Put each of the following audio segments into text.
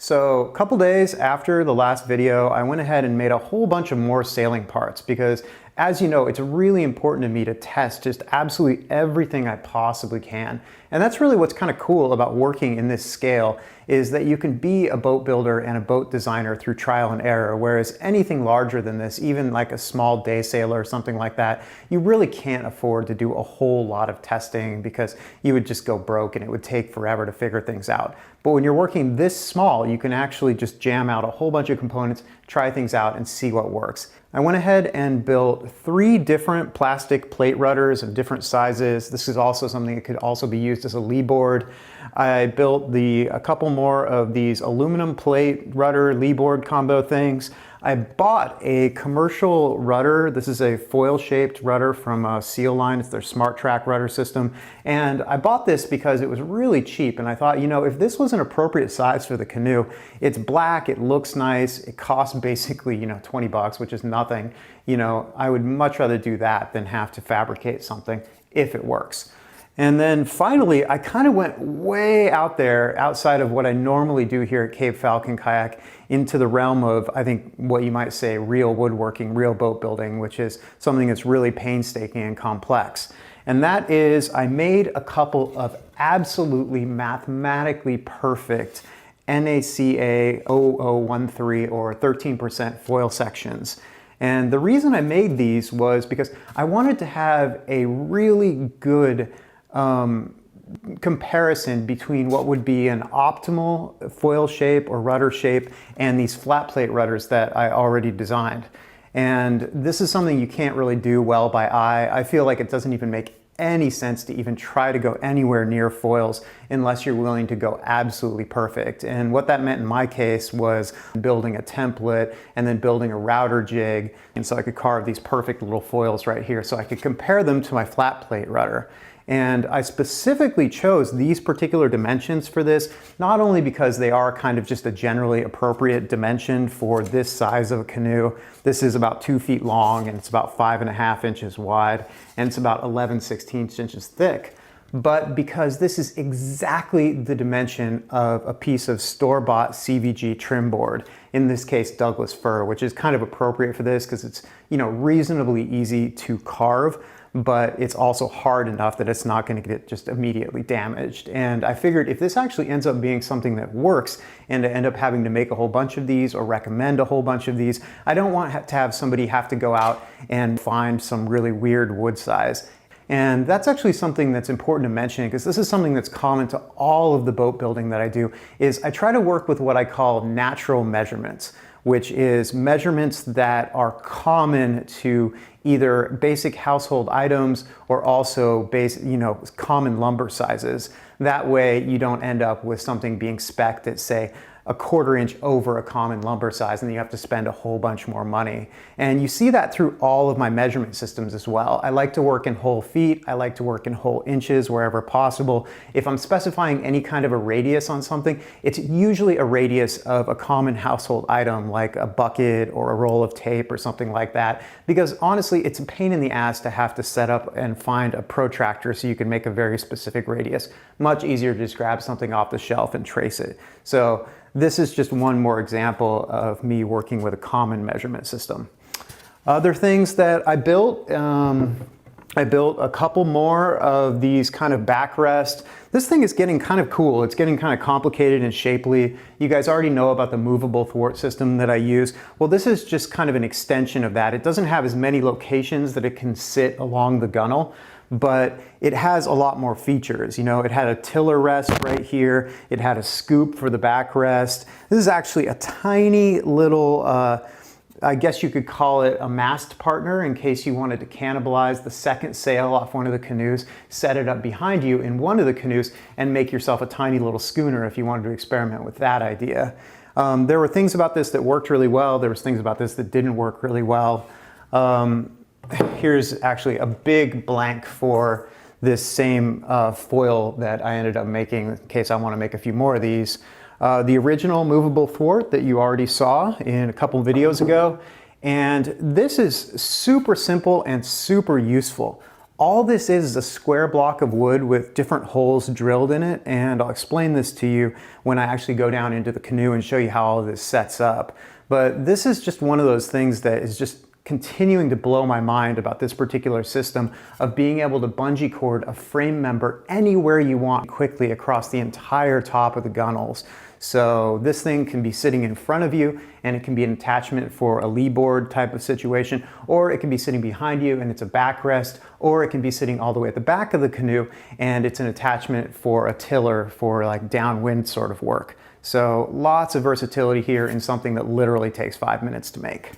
So a couple days after the last video, I went ahead and made a whole bunch of more sailing parts because, as you know, it's really important to me to test just absolutely everything I possibly can. And that's really what's kind of cool about working in this scale, is that you can be a boat builder and a boat designer through trial and error, whereas anything larger than this, even like a small day sailor or something like that, you really can't afford to do a whole lot of testing because you would just go broke and it would take forever to figure things out. But when you're working this small, you can actually just jam out a whole bunch of components, try things out, and see what works. I went ahead and built 3 different plastic plate rudders of different sizes. This is also something that could also be used as a lee board. I built a couple more of these aluminum plate rudder lee board combo things. I bought a commercial rudder. This is a foil-shaped rudder from Seal Line. It's their Smart Track rudder system. And I bought this because it was really cheap. And I thought, you know, if this was an appropriate size for the canoe, it's black, it looks nice, it costs basically, you know, 20 bucks, which is nothing. You know, I would much rather do that than have to fabricate something if it works. And then finally, I kind of went way out there, outside of what I normally do here at Cape Falcon Kayak, into the realm of, I think, what you might say, real woodworking, real boat building, which is something that's really painstaking and complex. And that is, I made a couple of absolutely mathematically perfect NACA 0013 or 13% foil sections. And the reason I made these was because I wanted to have a really good comparison between what would be an optimal foil shape or rudder shape and these flat plate rudders that I already designed. And this is something you can't really do well by eye. I feel like it doesn't even make any sense to even try to go anywhere near foils unless you're willing to go absolutely perfect. And what that meant in my case was building a template and then building a router jig. And so I could carve these perfect little foils right here so I could compare them to my flat plate rudder. And I specifically chose these particular dimensions for this, not only because they are kind of just a generally appropriate dimension for this size of a canoe. This is about 2 feet long and it's about 5.5 inches wide and it's about 11/16 inches thick. But because this is exactly the dimension of a piece of store-bought CVG trim board, in this case Douglas fir, which is kind of appropriate for this because it's, you know, reasonably easy to carve, but it's also hard enough that it's not going to get just immediately damaged. And I figured if this actually ends up being something that works and to end up having to make a whole bunch of these or recommend a whole bunch of these, I don't want to have somebody have to go out and find some really weird wood size. And that's actually something that's important to mention because this is something that's common to all of the boat building that I do, is I try to work with what I call natural measurements, which is measurements that are common to either basic household items or also common lumber sizes. That way you don't end up with something being spec'd at, say, a 1/4 inch over a common lumber size, and then you have to spend a whole bunch more money. And you see that through all of my measurement systems as well. I like to work in whole feet. I like to work in whole inches wherever possible. If I'm specifying any kind of a radius on something, it's usually a radius of a common household item like a bucket or a roll of tape or something like that. Because honestly, it's a pain in the ass to have to set up and find a protractor so you can make a very specific radius. Much easier to just grab something off the shelf and trace it. So this is just one more example of me working with a common measurement system. Other things that I built a couple more of these kind of backrest. This thing is getting kind of cool. It's getting kind of complicated and shapely. You guys already know about the movable thwart system that I use. Well, this is just kind of an extension of that. It doesn't have as many locations that it can sit along the gunnel, but it has a lot more features. You know, it had a tiller rest right here. It had a scoop for the backrest. This is actually a tiny little, I guess you could call it a mast partner in case you wanted to cannibalize the second sail off one of the canoes, set it up behind you in one of the canoes, and make yourself a tiny little schooner if you wanted to experiment with that idea. There were things about this that worked really well. There was things about this that didn't work really well. Here's actually a big blank for this same foil that I ended up making in case I want to make a few more of these. The original movable thwart that you already saw in a couple videos ago. And this is super simple and super useful. All this is a square block of wood with different holes drilled in it, and I'll explain this to you when I actually go down into the canoe and show you how all this sets up. But this is just one of those things that is just continuing to blow my mind about this particular system of being able to bungee cord a frame member anywhere you want quickly across the entire top of the gunnels. So this thing can be sitting in front of you, and it can be an attachment for a lee board type of situation, or it can be sitting behind you and it's a backrest, or it can be sitting all the way at the back of the canoe and it's an attachment for a tiller for like downwind sort of work. So lots of versatility here in something that literally takes 5 minutes to make.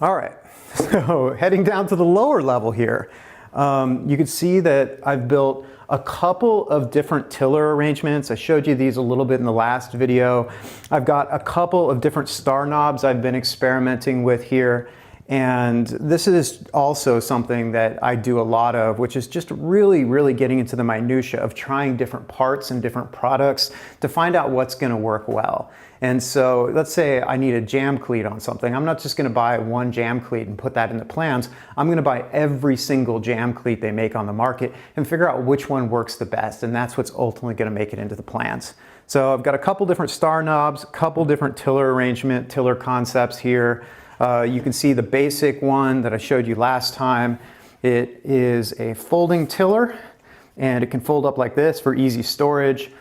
All right, so heading down to the lower level here, you can see that I've built a couple of different tiller arrangements. I showed you these a little bit in the last video. I've got a couple of different star knobs I've been experimenting with here. And this is also something that I do a lot of, which is just really getting into the minutia of trying different parts and different products to find out what's gonna work well. And so let's say I need a jam cleat on something. I'm not just gonna buy one jam cleat and put that in the plans. I'm gonna buy every single jam cleat they make on the market and figure out which one works the best. And that's what's ultimately gonna make it into the plans. So I've got a couple different star knobs, a couple different tiller concepts here. You can see the basic one that I showed you last time. It is a folding tiller, and it can fold up like this for easy storage,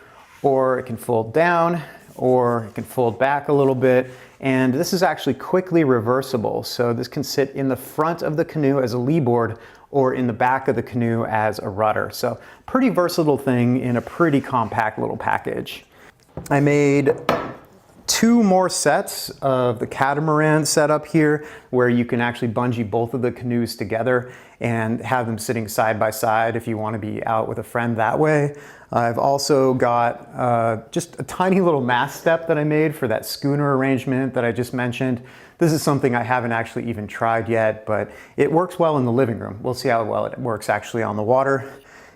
or it can fold down, or it can fold back a little bit. And this is actually quickly reversible. So this can sit in the front of the canoe as a lee board or in the back of the canoe as a rudder. So pretty versatile thing in a pretty compact little package. I made 2 more sets of the catamaran setup here where you can actually bungee both of the canoes together and have them sitting side by side if you want to be out with a friend that way. I've also got just a tiny little mast step that I made for that schooner arrangement that I just mentioned. This is something I haven't actually even tried yet, but it works well in the living room. We'll see how well it works actually on the water.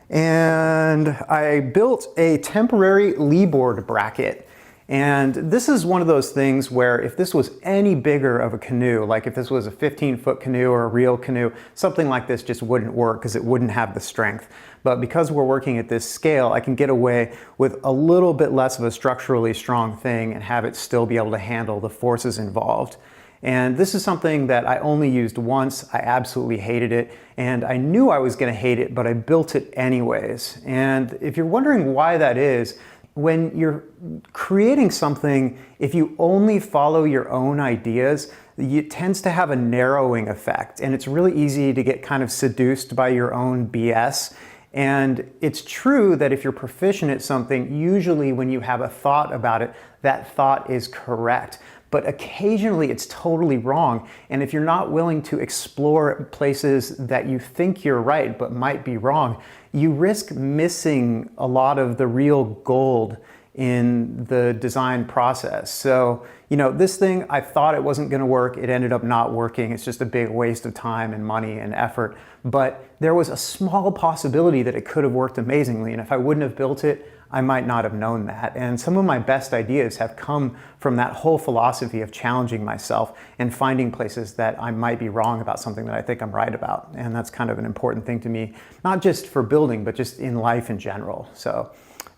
And I built a temporary lee board bracket. And this is one of those things where if this was any bigger of a canoe, like if this was a 15-foot canoe or a real canoe, something like this just wouldn't work because it wouldn't have the strength. But because we're working at this scale, I can get away with a little bit less of a structurally strong thing and have it still be able to handle the forces involved. And this is something that I only used once. I absolutely hated it, and I knew I was going to hate it, but I built it anyways. And if you're wondering why that is, when you're creating something, if you only follow your own ideas, it tends to have a narrowing effect, and it's really easy to get kind of seduced by your own BS. And it's true that if you're proficient at something, usually when you have a thought about it, that thought is correct. But occasionally it's totally wrong. And if you're not willing to explore places that you think you're right but might be wrong, you risk missing a lot of the real gold in the design process. So, you know, this thing, I thought it wasn't gonna work. It ended up not working. It's just a big waste of time and money and effort. But there was a small possibility that it could have worked amazingly. And if I wouldn't have built it, I might not have known that. And some of my best ideas have come from that whole philosophy of challenging myself and finding places that I might be wrong about something that I think I'm right about. And that's kind of an important thing to me, not just for building, but just in life in general. So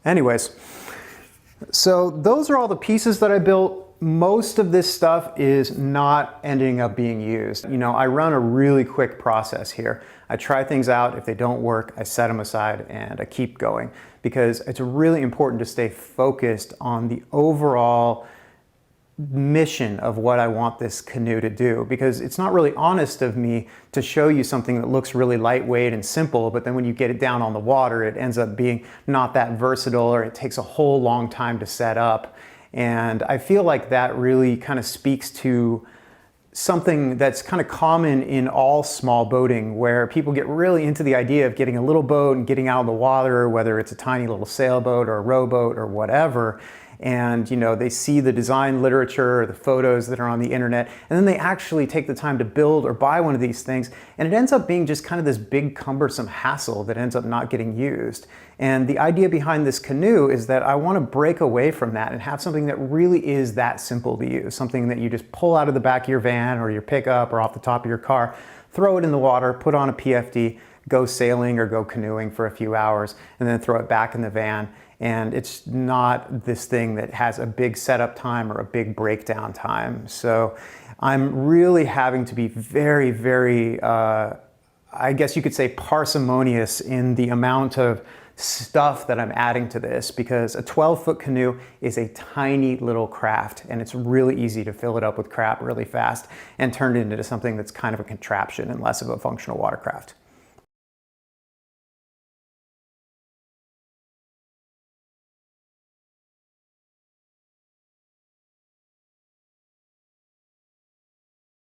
anyways, so those are all the pieces that I built. Most of this stuff is not ending up being used. You know, I run a really quick process here. I try things out. If they don't work, I set them aside and I keep going, because it's really important to stay focused on the overall mission of what I want this canoe to do, because it's not really honest of me to show you something that looks really lightweight and simple, but then when you get it down on the water, it ends up being not that versatile, or it takes a whole long time to set up. And I feel like that really kind of speaks to something that's kind of common in all small boating, where people get really into the idea of getting a little boat and getting out of the water, whether it's a tiny little sailboat or a rowboat or whatever. And you know, they see the design literature or the photos that are on the internet, and then they actually take the time to build or buy one of these things, and it ends up being just kind of this big cumbersome hassle that ends up not getting used. And the idea behind this canoe is that I want to break away from that and have something that really is that simple to use, something that you just pull out of the back of your van or your pickup or off the top of your car, throw it in the water, put on a PFD, go sailing or go canoeing for a few hours and then throw it back in the van. And it's not this thing that has a big setup time or a big breakdown time. So I'm really having to be very, very, I guess you could say, parsimonious in the amount of stuff that I'm adding to this, because a 12-foot canoe is a tiny little craft and it's really easy to fill it up with crap really fast and turn it into something that's kind of a contraption and less of a functional watercraft.